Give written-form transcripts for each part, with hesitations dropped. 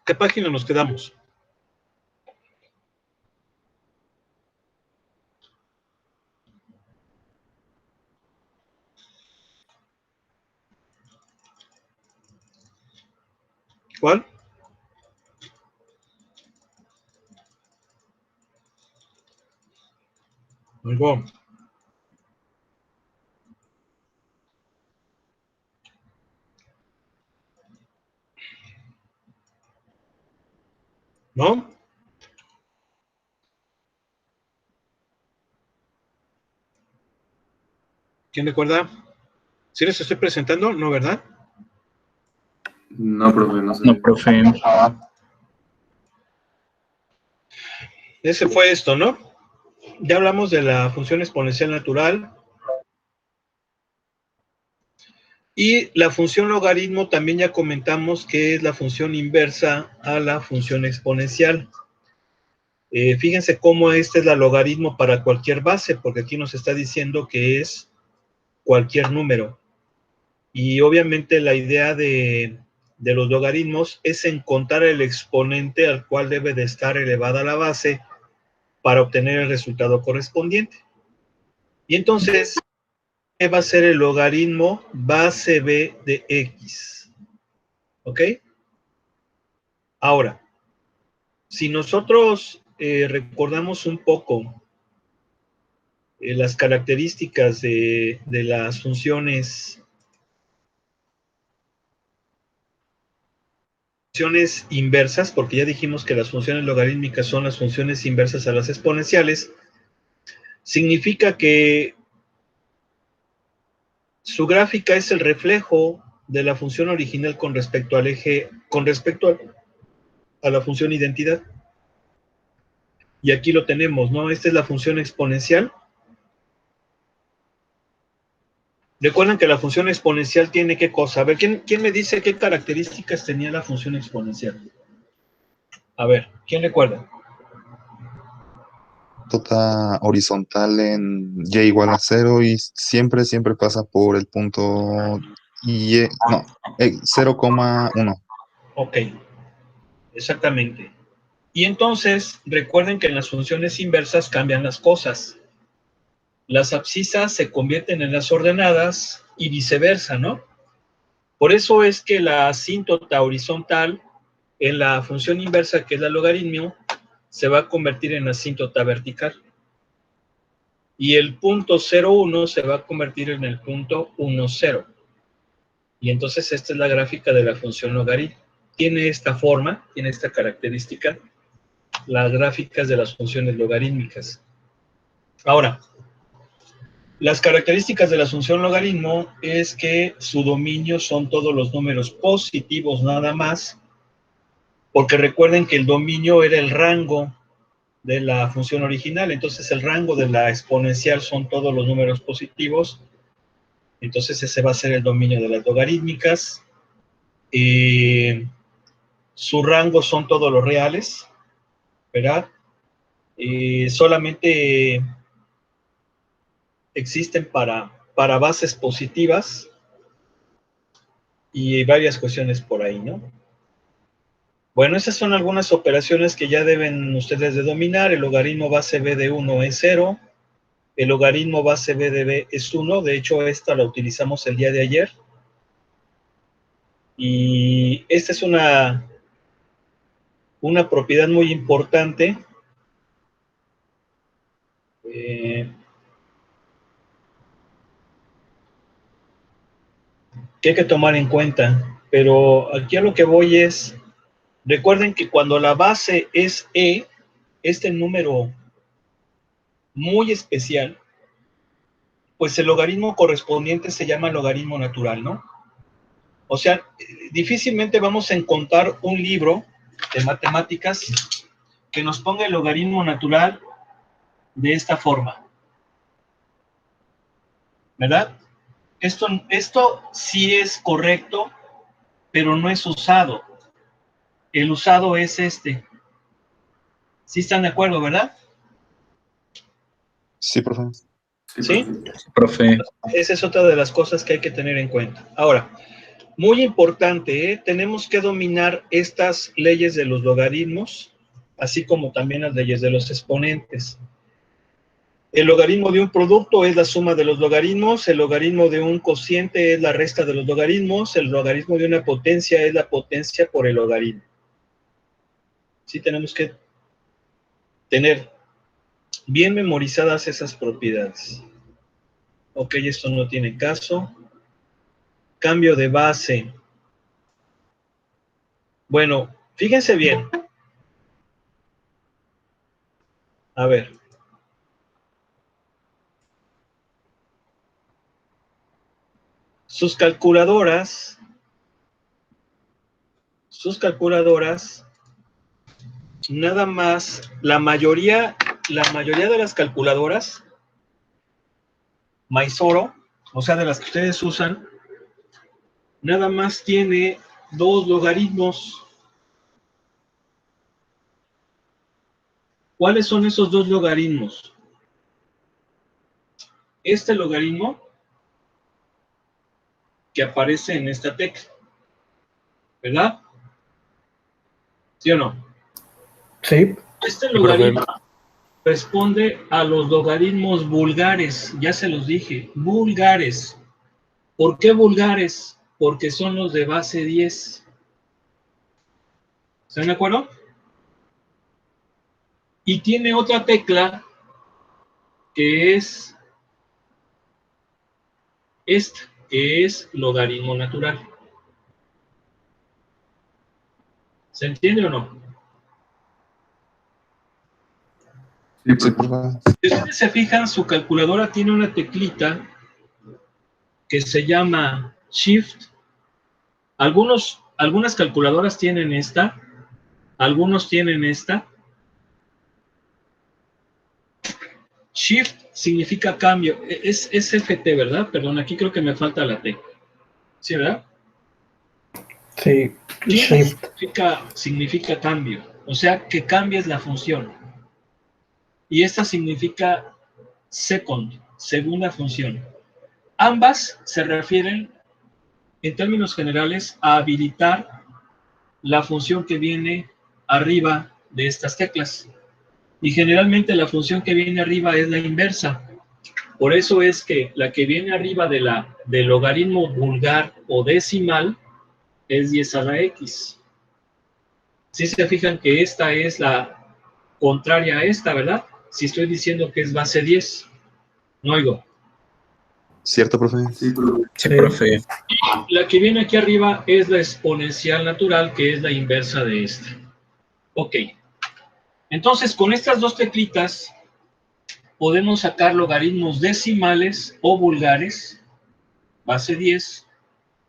¿Qué página nos quedamos? ¿Cuál? Oigo. ¿No? ¿Quién recuerda? ¿Sí les estoy presentando? No, ¿verdad? No, profe, no sé. No, profe. Ese fue esto, ¿no? Ya hablamos de la función exponencial natural. Y la función logaritmo también ya comentamos que es la función inversa a la función exponencial. Fíjense cómo esta es la logaritmo para cualquier base, porque aquí nos está diciendo que es cualquier número. Y obviamente la idea de los logaritmos es encontrar el exponente al cual debe de estar elevada la base para obtener el resultado correspondiente. Y entonces, ¿qué va a ser el logaritmo base b de x? ¿Ok? Ahora, si nosotros recordamos un poco las características de las funciones inversas, porque ya dijimos que las funciones logarítmicas son las funciones inversas a las exponenciales, significa que su gráfica es el reflejo de la función original con respecto al eje, con respecto a la función identidad. Y aquí lo tenemos, ¿no? Esta es la función exponencial. Recuerden que la función exponencial tiene qué cosa. A ver, ¿quién me dice qué características tenía la función exponencial? A ver, ¿quién recuerda? Tota horizontal en y igual a 0 y siempre pasa por el punto y, no, 0,1. Ok, exactamente. Y entonces, recuerden que en las funciones inversas cambian las cosas. Las abscisas se convierten en las ordenadas y viceversa, ¿no? Por eso es que la asíntota horizontal en la función inversa, que es la logaritmo, se va a convertir en asíntota vertical. Y el punto 0,1 se va a convertir en el punto 1,0. Y entonces esta es la gráfica de la función logaritmo. Tiene esta forma, tiene esta característica, las gráficas de las funciones logarítmicas. Ahora, las características de la función logaritmo es que su dominio son todos los números positivos nada más, porque recuerden que el dominio era el rango de la función original, entonces el rango de la exponencial son todos los números positivos, entonces ese va a ser el dominio de las logarítmicas. Su rango son todos los reales, ¿verdad? Solamente existen para bases positivas y varias cuestiones por ahí, ¿no? Bueno, esas son algunas operaciones que ya deben ustedes de dominar. El logaritmo base b de 1 es 0. El logaritmo base b de b es 1. De hecho, esta la utilizamos el día de ayer. Y esta es una propiedad muy importante. Que hay que tomar en cuenta. Pero aquí a lo que voy es, recuerden que cuando la base es e, este número muy especial, pues el logaritmo correspondiente se llama logaritmo natural, ¿no? O sea, difícilmente vamos a encontrar un libro de matemáticas que nos ponga el logaritmo natural de esta forma, ¿verdad? Esto sí es correcto, pero no es usado. El usado es este. ¿Sí están de acuerdo, verdad? Sí, profe. ¿Sí? Profe. Esa es otra de las cosas que hay que tener en cuenta. Ahora, Muy importante, ¿eh? Tenemos que dominar estas leyes de los logaritmos, así como también las leyes de los exponentes. El logaritmo de un producto es la suma de los logaritmos, el logaritmo de un cociente es la resta de los logaritmos, el logaritmo de una potencia es la potencia por el logaritmo. Sí tenemos que tener bien memorizadas esas propiedades. Ok, esto no tiene caso. Cambio de base. Bueno, fíjense bien. A ver. Sus calculadoras, nada más, la mayoría de las calculadoras, Mysore, o sea, de las que ustedes usan, nada más tiene 2 logaritmos. ¿Cuáles son esos 2 logaritmos? Este logaritmo que aparece en esta tecla, ¿verdad? ¿Sí o no? Sí. Este logaritmo responde a los logaritmos vulgares, ya se los dije, vulgares. ¿Por qué vulgares? Porque son los de base 10. ¿Están de acuerdo? Y tiene otra tecla que es esta, que es logaritmo natural. ¿Se entiende o no? Sí, por favor. Si ustedes se fijan, su calculadora tiene una teclita que se llama Shift. Algunas calculadoras tienen esta, algunos tienen esta. Shift significa cambio. Es FT, ¿verdad? Perdón, aquí creo que me falta la T. ¿Sí, verdad? Sí. Shift significa cambio. O sea, que cambies la función. Y esta significa second, segunda función. Ambas se refieren, en términos generales, a habilitar la función que viene arriba de estas teclas. Y generalmente la función que viene arriba es la inversa. Por eso es que la que viene arriba del logaritmo vulgar o decimal es 10 a la x. Si se fijan que esta es la contraria a esta, ¿verdad? Si estoy diciendo que es base 10. No oigo. ¿Cierto, profe? Sí, profe. La que viene aquí arriba es la exponencial natural, que es la inversa de esta. Ok. Entonces, con estas dos teclitas podemos sacar logaritmos decimales o vulgares, base 10,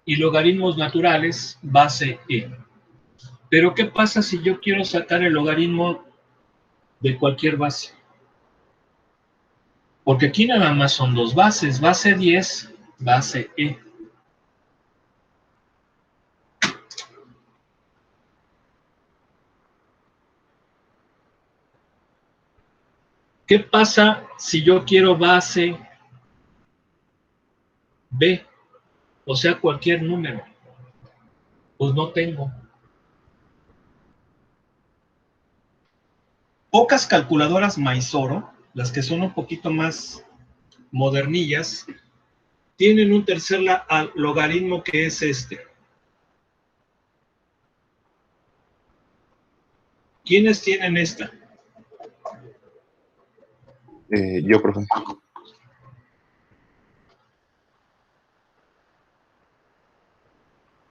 y logaritmos naturales, base E. Pero, ¿qué pasa si yo quiero sacar el logaritmo de cualquier base? Porque aquí nada más son 2 bases, base 10, base E. ¿Qué pasa si yo quiero base B? O sea, cualquier número. Pues no tengo. Pocas calculadoras Mysore, las que son un poquito más modernillas, tienen un tercer logaritmo que es este. ¿Quiénes tienen esta? Yo, profe.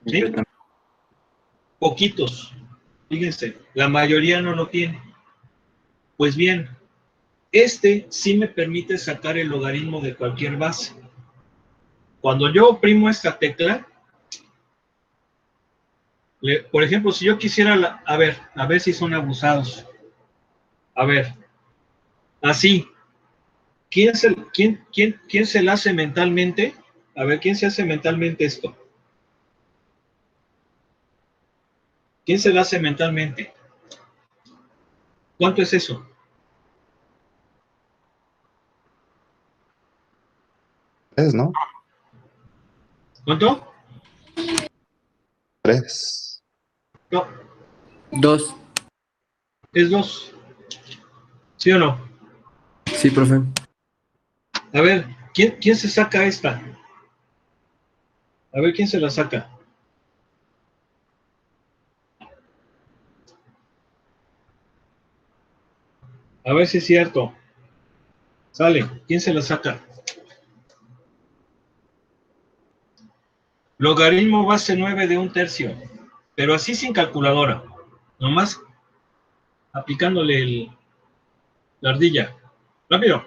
¿Sí? Poquitos. Fíjense, la mayoría no lo tiene. Pues bien, este sí me permite sacar el logaritmo de cualquier base. Cuando yo oprimo esta tecla, por ejemplo, si yo quisiera, a ver si son abusados. A ver, así. ¿Quién se la hace mentalmente? A ver, ¿quién se hace mentalmente esto? ¿Quién se la hace mentalmente? ¿Cuánto es eso? ¿Es, no? ¿Cuánto? 3. No, 2. es 2. ¿Sí o no? Sí, profe. A ver, ¿quién se saca esta? A ver, ¿quién se la saca? A ver si es cierto. Sale, ¿quién se la saca? Logaritmo base 9 de 1/3, pero así sin calculadora, nomás aplicándole la ardilla. Rápido.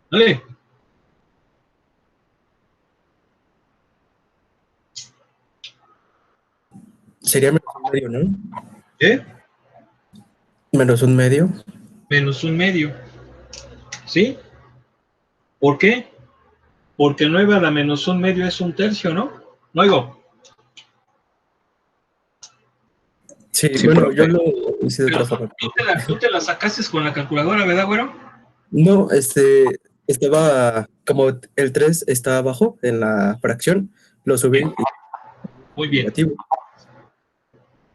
Dale. Sería menos un medio, ¿no? ¿Eh? Menos un medio. Menos un medio. ¿Sí? ¿Por qué? Porque 9 a la menos un medio es 1/3, ¿no? No oigo. Sí, Sí, bueno, profe. yo lo hice de Pero otra forma. tú te la sacaste con la calculadora, ¿verdad, güero? No, estaba como el 3 está abajo en la fracción, lo subí y Muy bien. negativo.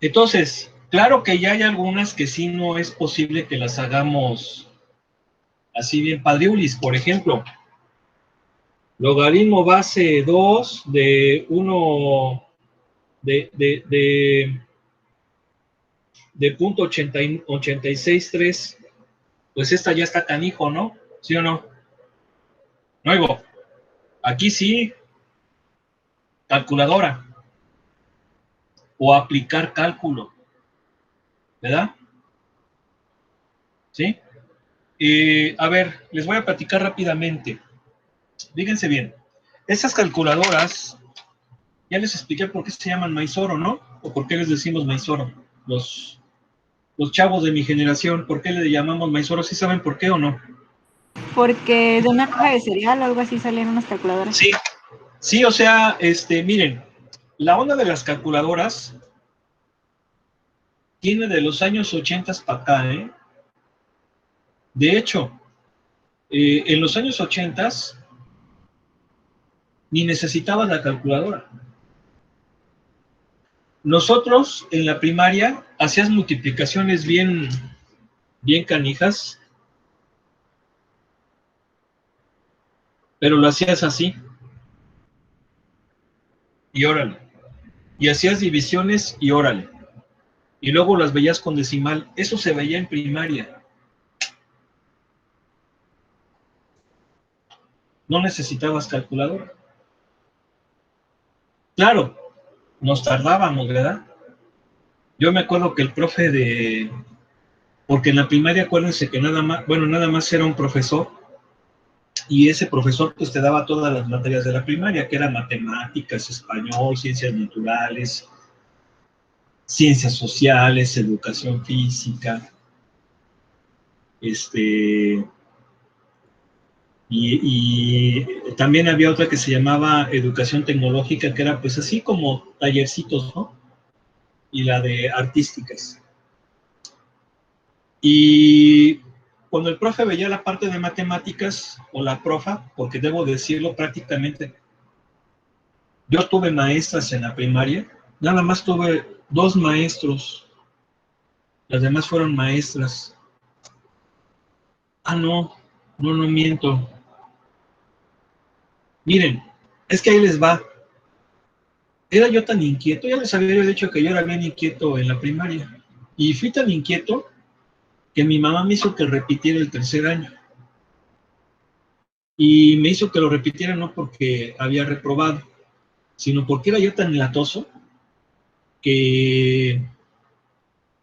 Entonces, claro que ya hay algunas que sí no es posible que las hagamos así bien padriulis. Por ejemplo, logaritmo base 2 de 1 de punto 86.3, pues esta ya está canijo, ¿no? ¿Sí o no? No oigo. Aquí sí, calculadora o aplicar cálculo, ¿verdad? ¿Sí? A ver, les voy a platicar rápidamente. Fíjense bien. Esas calculadoras, ya les expliqué por qué se llaman Maizoro, ¿no? O por qué les decimos Maizoro. Los chavos de mi generación, ¿por qué le llamamos Maizoro? ¿Sí saben por qué o no? Porque de una caja de cereal o algo así salían unas calculadoras. Sí, sí, o sea, miren, la onda de las calculadoras tiene de los años 80 para acá, ¿eh? De hecho, en los años 80 ni necesitabas la calculadora. Nosotros en la primaria hacías multiplicaciones bien canijas, pero lo hacías así. Y órale. Y hacías divisiones y órale. Y luego las veías con decimal. Eso se veía en primaria. No necesitabas calculadora. Claro, nos tardábamos, ¿verdad? Yo me acuerdo que el profe porque en la primaria acuérdense que nada más era un profesor, y ese profesor pues te daba todas las materias de la primaria, que eran matemáticas, español, ciencias naturales, ciencias sociales, educación física, y también había otra que se llamaba educación tecnológica, que era pues así como tallercitos, ¿no? Y la de artísticas. Y cuando el profe veía la parte de matemáticas, o la profa, porque debo decirlo prácticamente, yo tuve maestras en la primaria, nada más tuve 2 maestros, las demás fueron maestras. Ah, no miento. Miren, es que ahí les va. Era yo tan inquieto, ya les había dicho que yo era bien inquieto en la primaria. Y fui tan inquieto que mi mamá me hizo que repitiera el 3er año. Y me hizo que lo repitiera no porque había reprobado, sino porque era yo tan latoso que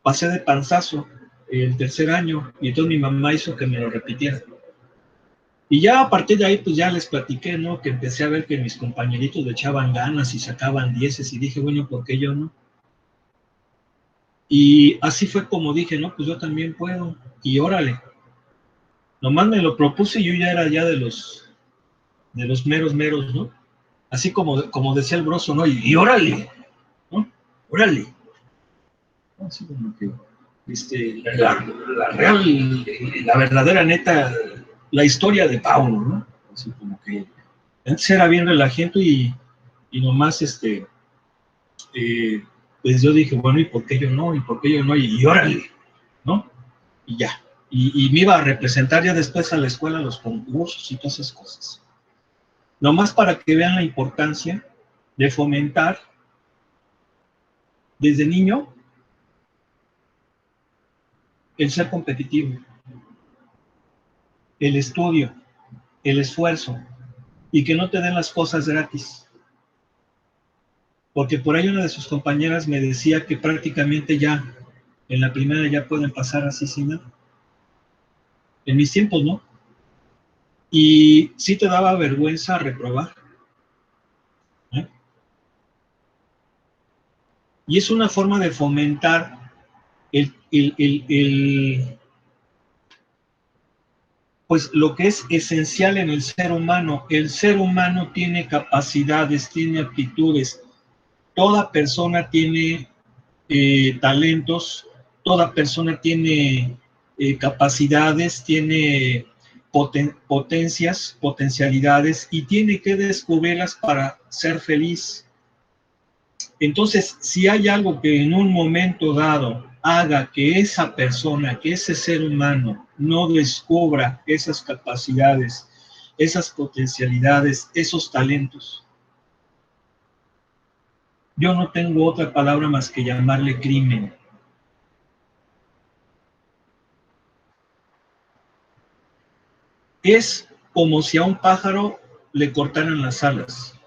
pasé de panzazo el 3er año, y entonces mi mamá hizo que me lo repitiera. Y ya a partir de ahí, pues ya les platiqué, ¿no? Que empecé a ver que mis compañeritos le echaban ganas y sacaban 10, y dije, bueno, ¿por qué yo no? Y así fue como dije, no, pues yo también puedo. Y órale. Nomás me lo propuse y yo ya era ya de los meros, ¿no? Así como decía el Broso, ¿no? Y órale, ¿no? Órale. Así como que la verdadera neta, la historia de Paulo, ¿no? Así como que antes era bien relajento y nomás, pues yo dije, bueno, ¿y por qué yo no? ¿Y por qué yo no? Y órale, ¿no? Y ya. Y me iba a representar ya después a la escuela los concursos y todas esas cosas. Nomás para que vean la importancia de fomentar desde niño el ser competitivo, el estudio, el esfuerzo, y que no te den las cosas gratis. Porque por ahí una de sus compañeras me decía que prácticamente ya, en la primera ya pueden pasar así sin nada. En mis tiempos, ¿no? Y sí te daba vergüenza reprobar. ¿Eh? Y es una forma de fomentar pues lo que es esencial en el ser humano. El ser humano tiene capacidades, tiene aptitudes. Toda persona tiene talentos, toda persona tiene capacidades, tiene potencialidades y tiene que descubrirlas para ser feliz. Entonces, si hay algo que en un momento dado haga que esa persona, que ese ser humano no descubra esas capacidades, esas potencialidades, esos talentos, yo no tengo otra palabra más que llamarle crimen. Es como si a un pájaro le cortaran las alas.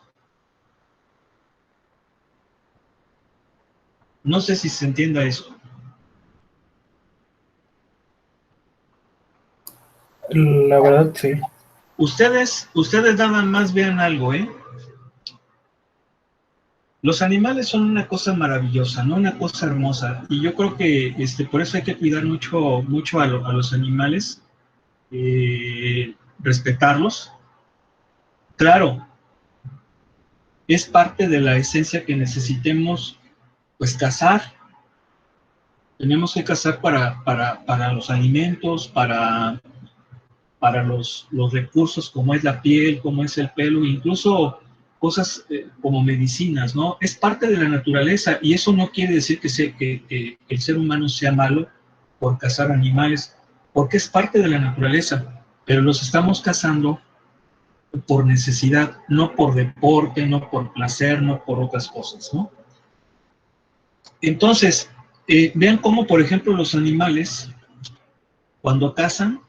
No sé si se entienda eso. La verdad, sí. Ustedes nada más vean algo, ¿eh? Los animales son una cosa maravillosa, ¿no? Una cosa hermosa. Y yo creo que por eso hay que cuidar mucho a los animales, respetarlos. Claro, es parte de la esencia que necesitemos, pues, cazar. Tenemos que cazar para los alimentos, para los recursos como es la piel, como es el pelo, incluso cosas como medicinas, ¿no? Es parte de la naturaleza y eso no quiere decir que el ser humano sea malo por cazar animales, porque es parte de la naturaleza, pero los estamos cazando por necesidad, no por deporte, no por placer, no por otras cosas, ¿no? Entonces, vean cómo, por ejemplo, los animales, cuando cazan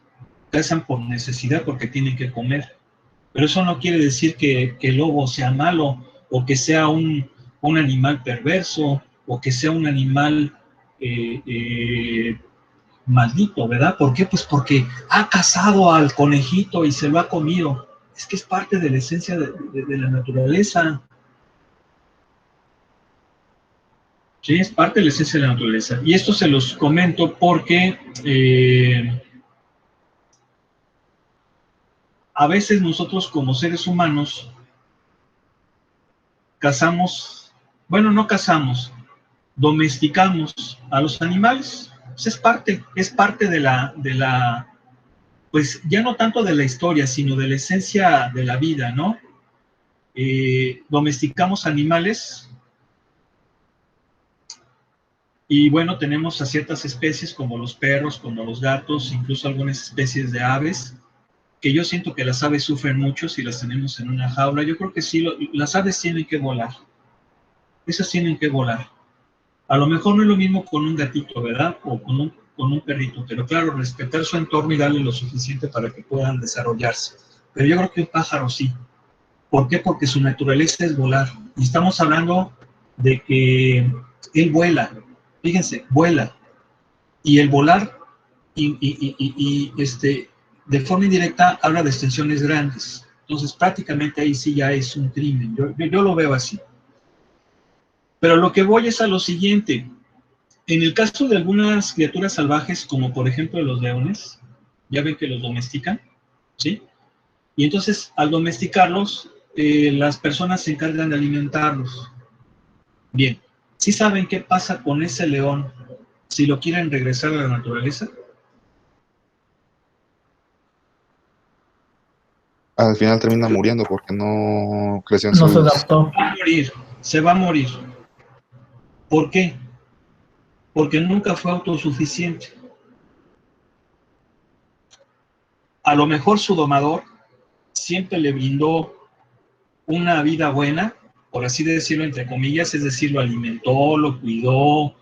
por necesidad, porque tienen que comer. Pero eso no quiere decir que el lobo sea malo, o que sea un animal perverso, o que sea un animal maldito, ¿verdad? ¿Por qué? Pues porque ha cazado al conejito y se lo ha comido. Es que es parte de la esencia de la naturaleza. Sí, es parte de la esencia de la naturaleza. Y esto se los comento porque a veces nosotros como seres humanos cazamos, bueno, no cazamos, domesticamos a los animales. Pues es parte de la, pues ya no tanto de la historia, sino de la esencia de la vida, ¿no? Domesticamos animales y bueno, tenemos a ciertas especies como los perros, como los gatos, incluso algunas especies de aves, que yo siento que las aves sufren mucho si las tenemos en una jaula. Yo creo que sí, las aves tienen que volar. Esas tienen que volar. A lo mejor no es lo mismo con un gatito, ¿verdad? O con un perrito, pero claro, respetar su entorno y darle lo suficiente para que puedan desarrollarse. Pero yo creo que un pájaro sí. ¿Por qué? Porque su naturaleza es volar. Y estamos hablando de que él vuela. Fíjense, vuela. Y el volar de forma indirecta habla de extensiones grandes. Entonces, prácticamente ahí sí ya es un crimen. Yo lo veo así. Pero lo que voy es a lo siguiente. En el caso de algunas criaturas salvajes, como por ejemplo los leones, ya ven que los domestican, ¿sí? Y entonces, al domesticarlos, las personas se encargan de alimentarlos. Bien, ¿sí saben qué pasa con ese león si lo quieren regresar a la naturaleza? Al final termina muriendo porque no creció en No se sus... adaptó. Va a morir, se va a morir. ¿Por qué? Porque nunca fue autosuficiente. A lo mejor su domador siempre le brindó una vida buena, por así decirlo, entre comillas, es decir, lo alimentó, lo cuidó,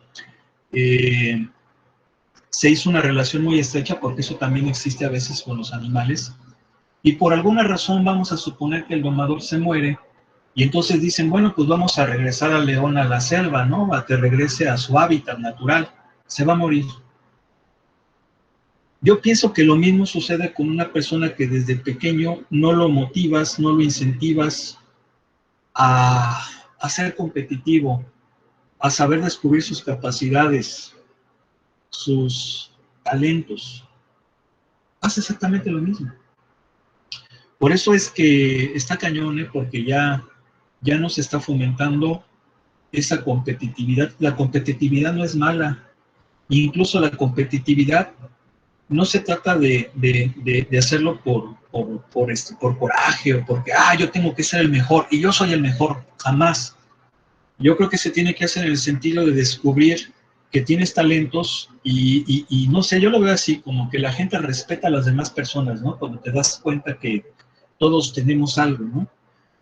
se hizo una relación muy estrecha, porque eso también existe a veces con los animales, y por alguna razón vamos a suponer que el domador se muere, y entonces dicen, bueno, pues vamos a regresar al león a la selva, ¿no? A que regrese a su hábitat natural, se va a morir. Yo pienso que lo mismo sucede con una persona que desde pequeño no lo motivas, no lo incentivas a ser competitivo, a saber descubrir sus capacidades, sus talentos. Hace exactamente lo mismo. Por eso es que está cañón, porque ya no se está fomentando esa competitividad. La competitividad no es mala. Incluso la competitividad no se trata de hacerlo por coraje o porque, yo tengo que ser el mejor y yo soy el mejor. Jamás. Yo creo que se tiene que hacer en el sentido de descubrir que tienes talentos y no sé, yo lo veo así, como que la gente respeta a las demás personas, ¿no? Cuando te das cuenta que todos tenemos algo, ¿no?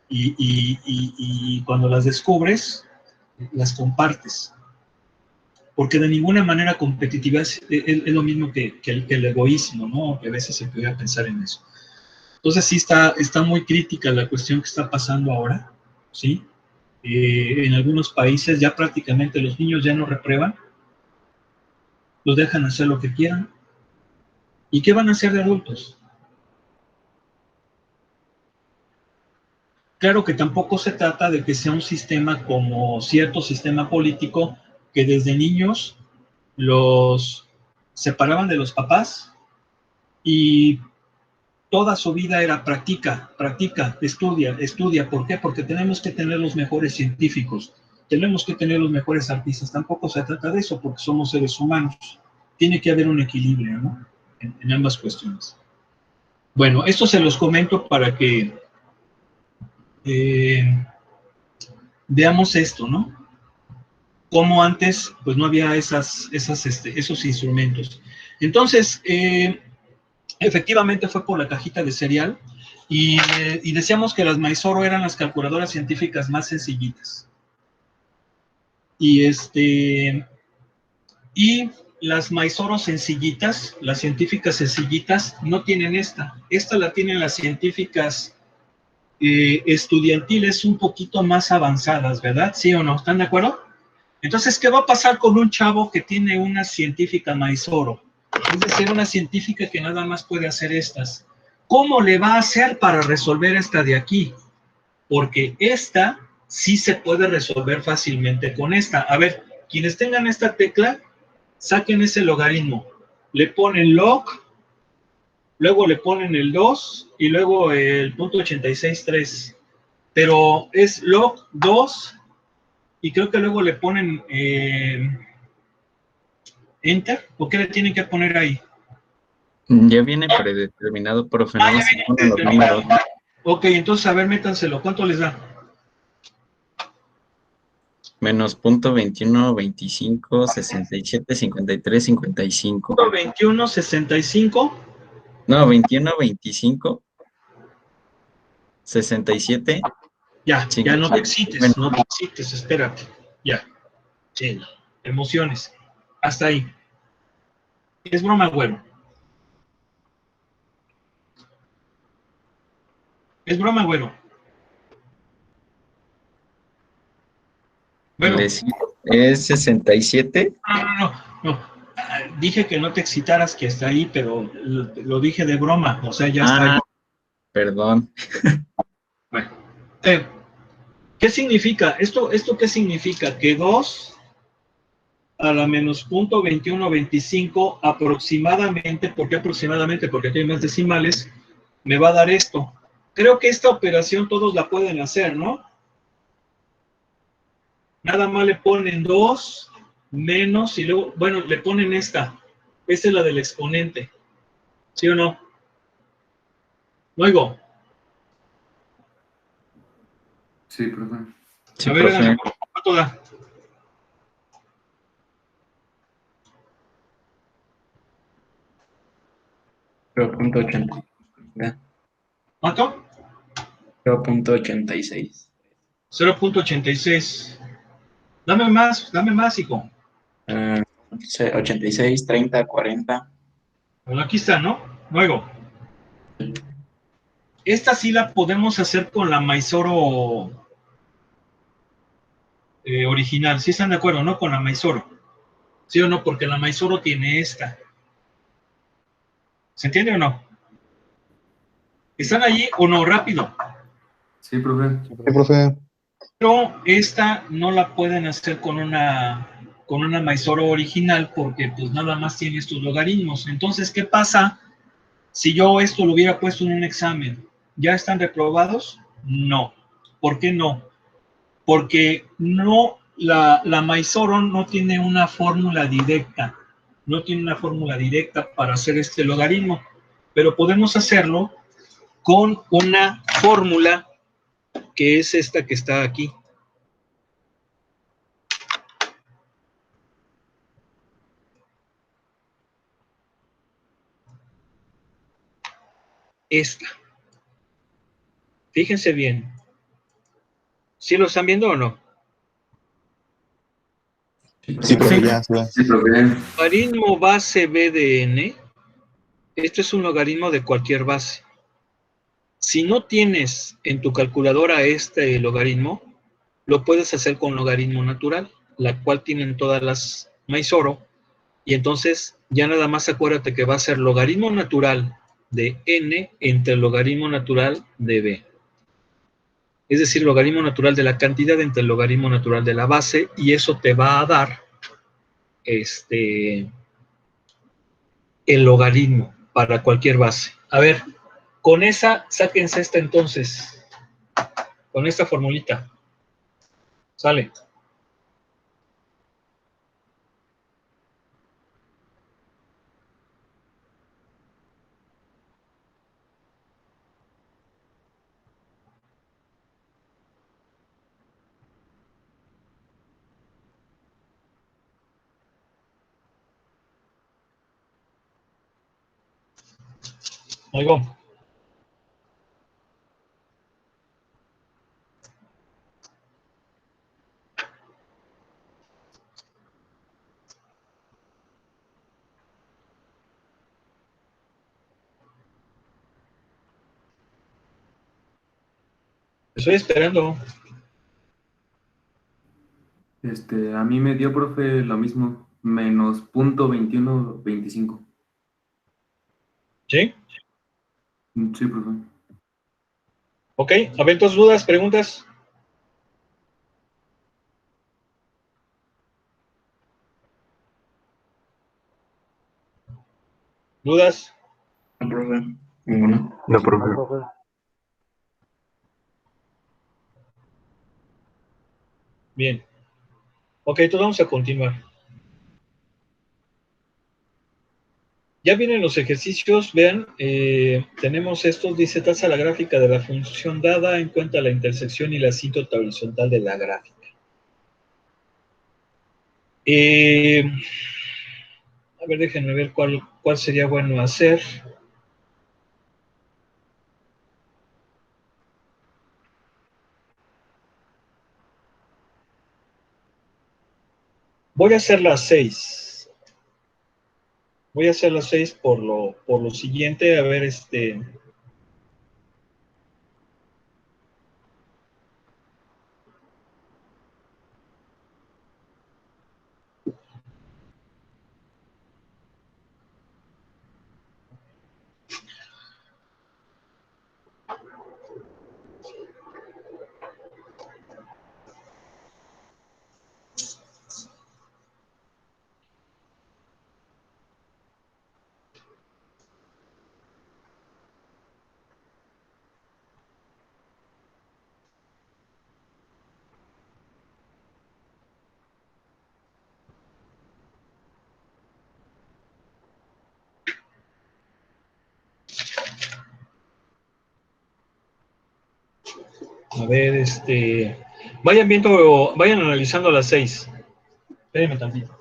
Y cuando las descubres, las compartes. Porque de ninguna manera competitividad es lo mismo que el egoísmo, ¿no? Que a veces se puede pensar en eso. Entonces sí está muy crítica la cuestión que está pasando ahora, ¿sí? En algunos países ya prácticamente los niños ya no reprueban, los dejan hacer lo que quieran. ¿Y qué van a hacer de adultos? Claro que tampoco se trata de que sea un sistema como cierto sistema político que desde niños los separaban de los papás y toda su vida era practica, estudia, estudia. ¿Por qué? Porque tenemos que tener los mejores científicos, tenemos que tener los mejores artistas. Tampoco se trata de eso porque somos seres humanos. Tiene que haber un equilibrio, ¿no? En ambas cuestiones. Bueno, esto se los comento para que veamos esto, ¿no? Como antes, pues no había esos instrumentos. Entonces, efectivamente fue por la cajita de cereal y decíamos que las Mysore eran las calculadoras científicas más sencillitas. Y las Mysore sencillitas, las científicas sencillitas, no tienen esta. Esta la tienen las científicas estudiantiles un poquito más avanzadas, ¿verdad? ¿Sí o no? ¿Están de acuerdo? Entonces, ¿qué va a pasar con un chavo que tiene una científica Mysore? Es decir, una científica que nada más puede hacer estas. ¿Cómo le va a hacer para resolver esta de aquí? Porque esta sí se puede resolver fácilmente con esta. A ver, quienes tengan esta tecla, saquen ese logaritmo. Le ponen log, luego le ponen el 2 y luego el .863. Pero es log 2 y creo que luego le ponen enter. ¿Por qué le tienen que poner ahí? Ya viene predeterminado, profe, nada más se ponen los números. Ok, entonces a ver, métanselo. ¿Cuánto les da? Menos punto 21, 25, 67, 53, 55. 21, 65. No, 21, 25, 67. Ya no te excites, Bueno. no te excites, espérate. Ya. Sí, emociones. Hasta ahí. Es broma, güero. Es broma, güero. Bueno. Es 67. No. Dije que no te excitaras, que está ahí, pero lo dije de broma. O sea, ya está ahí. Perdón. Bueno. ¿Qué significa? ¿Esto qué significa? Que 2 a la menos punto 2125 aproximadamente, ¿por qué aproximadamente? Porque aquí hay más decimales, me va a dar esto. Creo que esta operación todos la pueden hacer, ¿no? Nada más le ponen 2 menos, y luego, bueno, le ponen esta. Esta es la del exponente. ¿Sí o no? No oigo. Sí, profe. Sí, A ver, háganle, profe. ¿cuánto da? 0.80. Ya. ¿Cuánto? 0.86. 0.86. Dame más, hijo. 86, 30, 40. Bueno, aquí está, ¿no? Luego, esta sí la podemos hacer con la Maizoro original. ¿Sí están de acuerdo, no? Con la Maizoro. ¿Sí o no? Porque la Maizoro tiene esta. ¿Se entiende o no? ¿Están allí o no? Rápido. Sí, profe. Sí, profe. Pero esta no la pueden hacer con una Maizoro original porque pues nada más tiene estos logaritmos. Entonces, ¿qué pasa si yo esto lo hubiera puesto en un examen? ¿Ya están reprobados? No. ¿Por qué no? Porque no, la Maizoro no tiene una fórmula directa. No tiene una fórmula directa para hacer este logaritmo. Pero podemos hacerlo con una fórmula que es esta que está aquí. Esta. Fíjense bien. ¿Sí lo están viendo o no? Sí, profe, Sí. ya, sí. Sí, profe. Logaritmo base B de n. Esto es un logaritmo de cualquier base. Si no tienes en tu calculadora este logaritmo, lo puedes hacer con logaritmo natural, la cual tienen todas las Maizoro, y entonces ya nada más acuérdate que va a ser logaritmo natural de n entre el logaritmo natural de b. Es decir, logaritmo natural de la cantidad entre el logaritmo natural de la base, y eso te va a dar el logaritmo para cualquier base. A ver, con esa, sáquense esta entonces, con esta formulita. Sale. Oigo. Estoy esperando. A mí me dio, profe, lo mismo, menos .2125. ¿Sí? Sí, profe. Ok. A ver, ¿tus dudas, preguntas? ¿Dudas? No, profe. Ninguno. No, profe. Bien. Ok, entonces vamos a continuar. Ya vienen los ejercicios, vean, tenemos estos, dice tasa la gráfica de la función dada, en cuenta la intersección y la asíntota horizontal de la gráfica. A ver, déjenme ver cuál sería bueno hacer. Voy a hacer las 6. Voy a hacer las 6 por lo siguiente, a ver, A ver, vayan viendo, vayan analizando las 6. Espérenme tantito.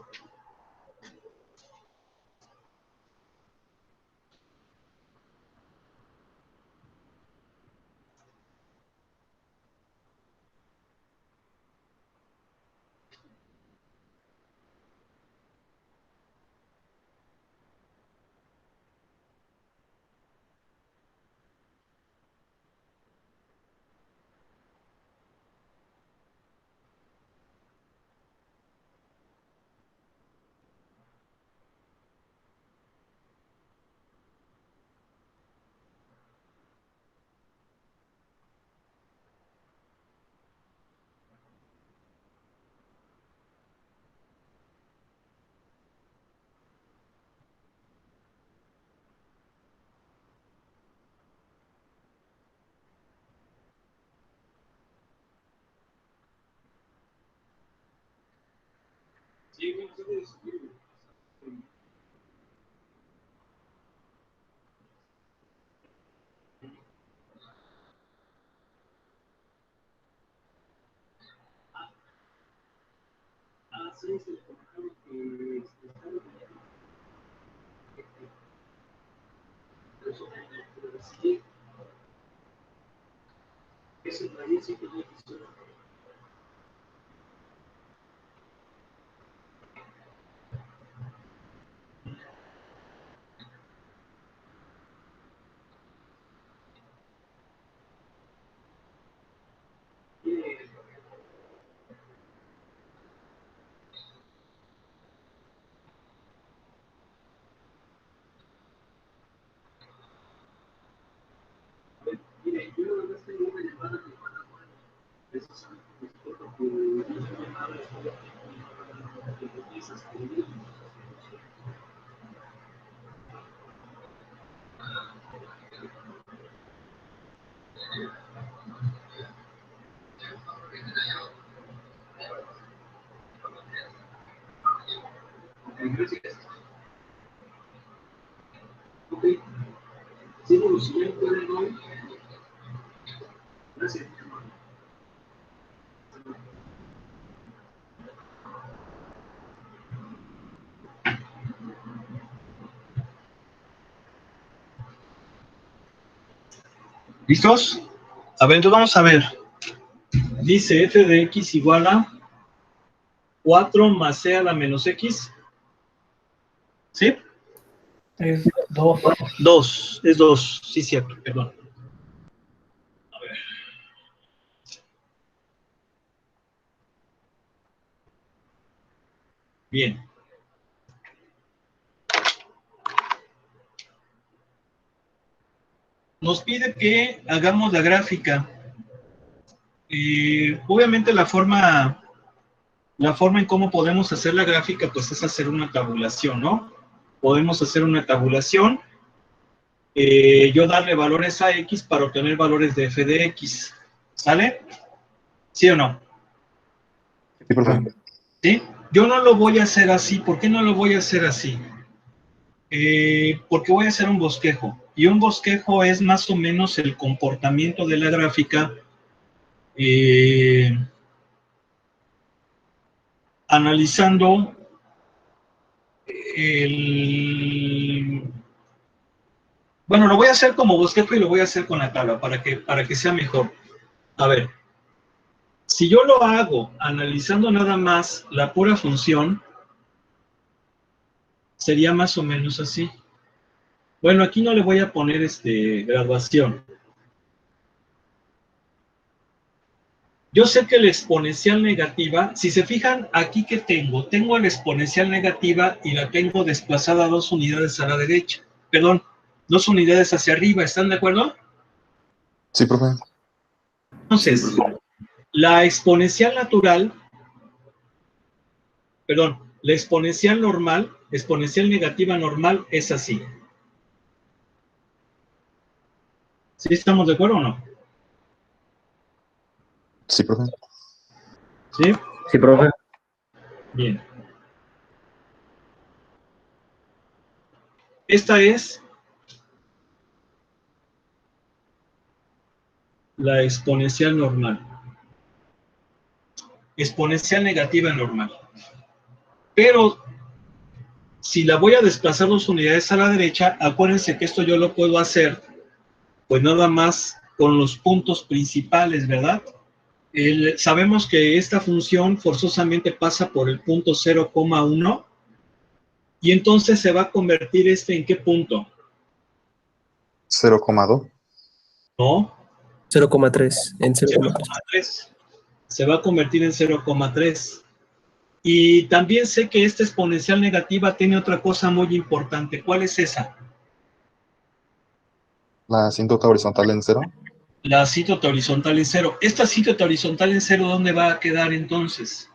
¿Listos? A ver, entonces vamos a ver. Dice f de x igual a 4 más c a la menos x. ¿Sí? Es 2. 2, es 2, sí, cierto, perdón. A ver. Bien. Nos pide que hagamos la gráfica. Obviamente la forma en cómo podemos hacer la gráfica, pues es hacer una tabulación, ¿no? Podemos hacer una tabulación, yo darle valores a x para obtener valores de f de x, ¿sale? ¿Sí o no? Sí, profe. ¿Sí? Yo no lo voy a hacer así. ¿Por qué no lo voy a hacer así? Porque voy a hacer un bosquejo, y un bosquejo es más o menos el comportamiento de la gráfica analizando bueno, lo voy a hacer como bosquejo y lo voy a hacer con la tabla para que sea mejor. A ver, si yo lo hago analizando nada más la pura función, sería más o menos así. Bueno, aquí no le voy a poner graduación. Yo sé que la exponencial negativa, si se fijan, aquí que tengo la exponencial negativa y la tengo desplazada 2 unidades a la derecha. Perdón, 2 unidades hacia arriba, ¿están de acuerdo? Sí, profe. Entonces, Sí, profe. la exponencial natural, perdón, la exponencial normal, exponencial negativa normal es así. ¿Sí estamos de acuerdo o no? Sí, profe. ¿Sí? Sí, profe. Bien. Esta es la exponencial normal. Exponencial negativa normal. Pero si la voy a desplazar 2 unidades a la derecha, acuérdense que esto yo lo puedo hacer pues nada más con los puntos principales, ¿verdad? Sabemos que esta función forzosamente pasa por el punto 0,1 y entonces se va a convertir ¿en qué punto? 0,2. ¿No? 0,3 en 0,3. 0,3. Se va a convertir en 0,3. Y también sé que esta exponencial negativa tiene otra cosa muy importante. ¿Cuál es esa? La asíntota horizontal en 0. La asíntota horizontal en 0. ¿Esta asíntota horizontal en 0 dónde va a quedar entonces?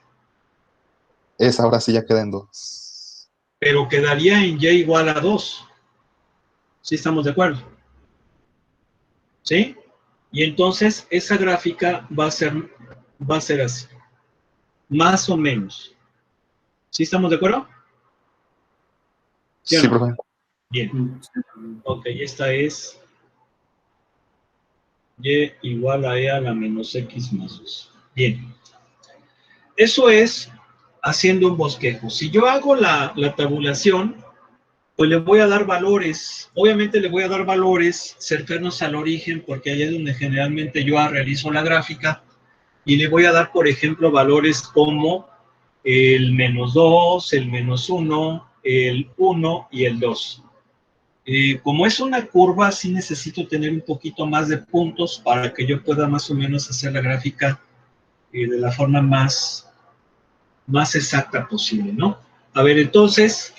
Esa ahora sí ya queda en 2. Pero quedaría en y igual a 2. ¿Sí estamos de acuerdo? ¿Sí? Y entonces esa gráfica va a ser así. Más o menos. ¿Sí estamos de acuerdo? ¿Sí o Sí, no? profe. Bien. Ok, esta es y igual a e a la menos x más 2. Bien. Eso es haciendo un bosquejo. Si yo hago la tabulación, pues le voy a dar valores. Obviamente le voy a dar valores cercanos al origen, porque ahí es donde generalmente yo realizo la gráfica. Y le voy a dar, por ejemplo, valores como el -2, el -1, el 1 y el 2. Como es una curva, sí necesito tener un poquito más de puntos para que yo pueda más o menos hacer la gráfica de la forma más exacta posible, ¿no? A ver, entonces,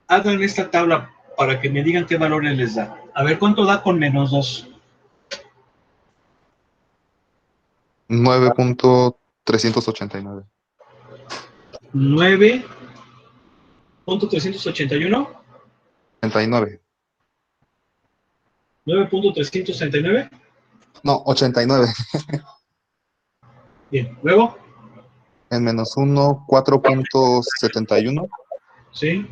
hagan esta tabla para que me digan qué valores les da. A ver, ¿cuánto da con -2? 9.389. 9.381. 89. 9.369. No, 89. Bien, luego, En -1, 4.71. ¿sí?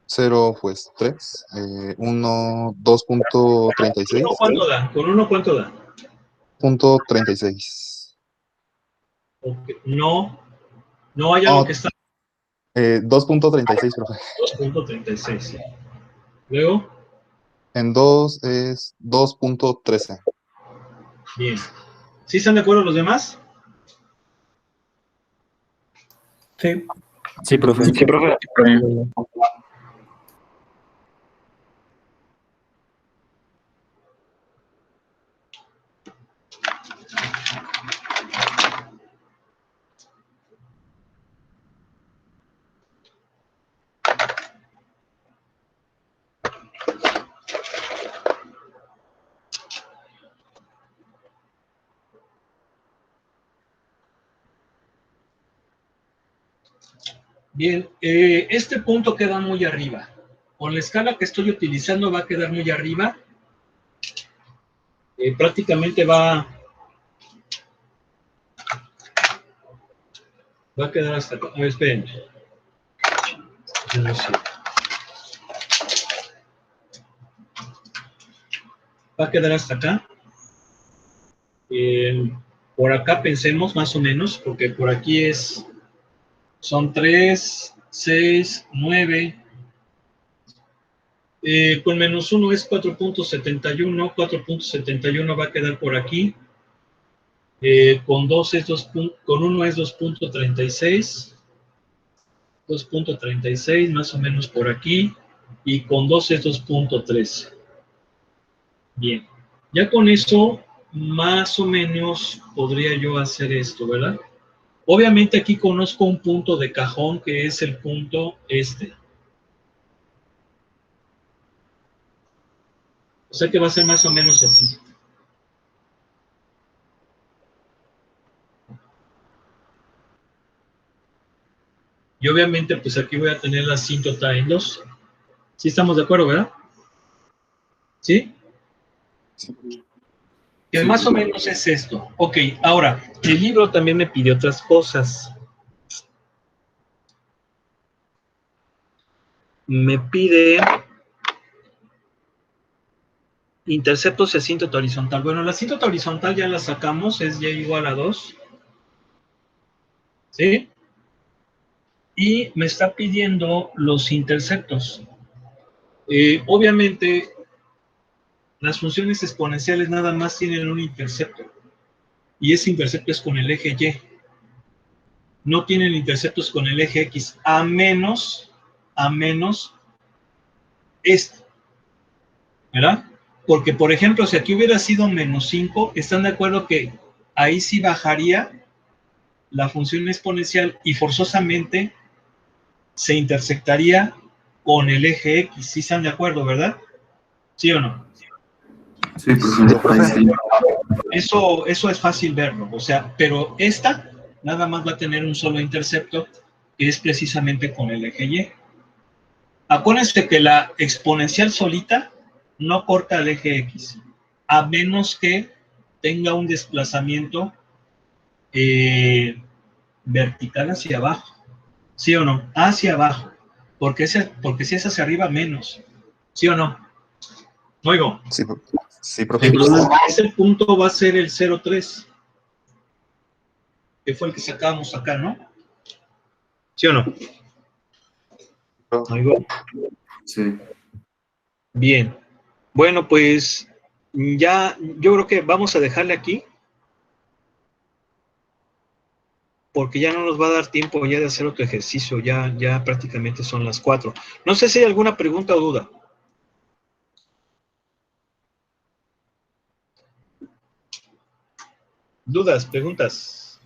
0, pues 3. 1, ¿Uno 2.36. cuánto da? ¿Con uno cuánto da? Punto 36. Okay. No hay algo que está 2.36, profe. 2.36. Luego, En 2 es 2.13. bien. ¿Sí están de acuerdo los demás? Sí. Sí, profe. Sí, profe. Bien, este punto queda muy arriba. Con la escala que estoy utilizando va a quedar muy arriba. Prácticamente va a quedar hasta acá. A ver, esperen. Va a quedar hasta acá. Por acá pensemos más o menos, porque por aquí son 3, 6, 9. Con -1 es 4.71. 4.71 va a quedar por aquí. Con 2 es 2. Con 1 es 2.36. 2.36 más o menos por aquí. Y con 2 es 2.13. Bien. Ya con eso, más o menos podría yo hacer esto, ¿verdad? Obviamente aquí conozco un punto de cajón que es el punto este. O sea que va a ser más o menos así. Y obviamente pues aquí voy a tener la asíntota en 2. ¿Sí estamos de acuerdo, verdad? ¿Sí? Que Sí. más o menos es esto. Ok, ahora, el libro también me pidió otras cosas. Me pide Interceptos y asíntota horizontal. Bueno, la asíntota horizontal ya la sacamos, es y igual a 2. ¿Sí? Y me está pidiendo los interceptos. Obviamente, las funciones exponenciales nada más tienen un intercepto. Y ese intercepto es con el eje Y. No tienen interceptos con el eje X, a menos este. ¿Verdad? Porque, por ejemplo, si aquí hubiera sido menos 5, ¿están de acuerdo que ahí sí bajaría la función exponencial y forzosamente se intersectaría con el eje X? ¿Sí están de acuerdo, verdad? ¿Sí o no? Sí, profe. Ahí sí. Eso es fácil verlo, o sea, pero esta nada más va a tener un solo intercepto, que es precisamente con el eje Y. Acuérdense que la exponencial solita no corta el eje X, a menos que tenga un desplazamiento vertical hacia abajo. ¿Sí o no? Hacia abajo. Porque si es hacia arriba, menos. ¿Sí o no? Oigo. Sí, profe. Entonces, ese punto va a ser el 0,3, que fue el que sacábamos acá, ¿no? ¿Sí o no? Oigo. Sí. Bien. Bueno, pues ya, yo creo que vamos a dejarle aquí, porque ya no nos va a dar tiempo ya de hacer otro ejercicio, ya prácticamente son las 4. No sé si hay alguna pregunta o duda. ¿Dudas, preguntas?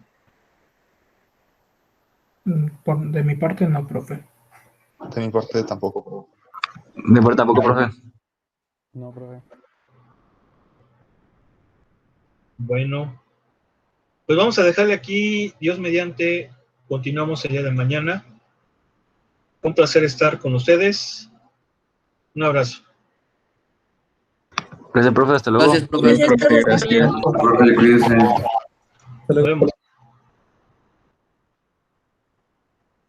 De mi parte no, profe. De mi parte tampoco. De por tampoco, profe. No, profe. Bueno, pues vamos a dejarle aquí, Dios mediante, continuamos el día de mañana. Un placer estar con ustedes. Un abrazo. Gracias, profe. Hasta luego. Gracias, profe. Gracias. Profe, cuídese. Hasta luego. Nos vemos.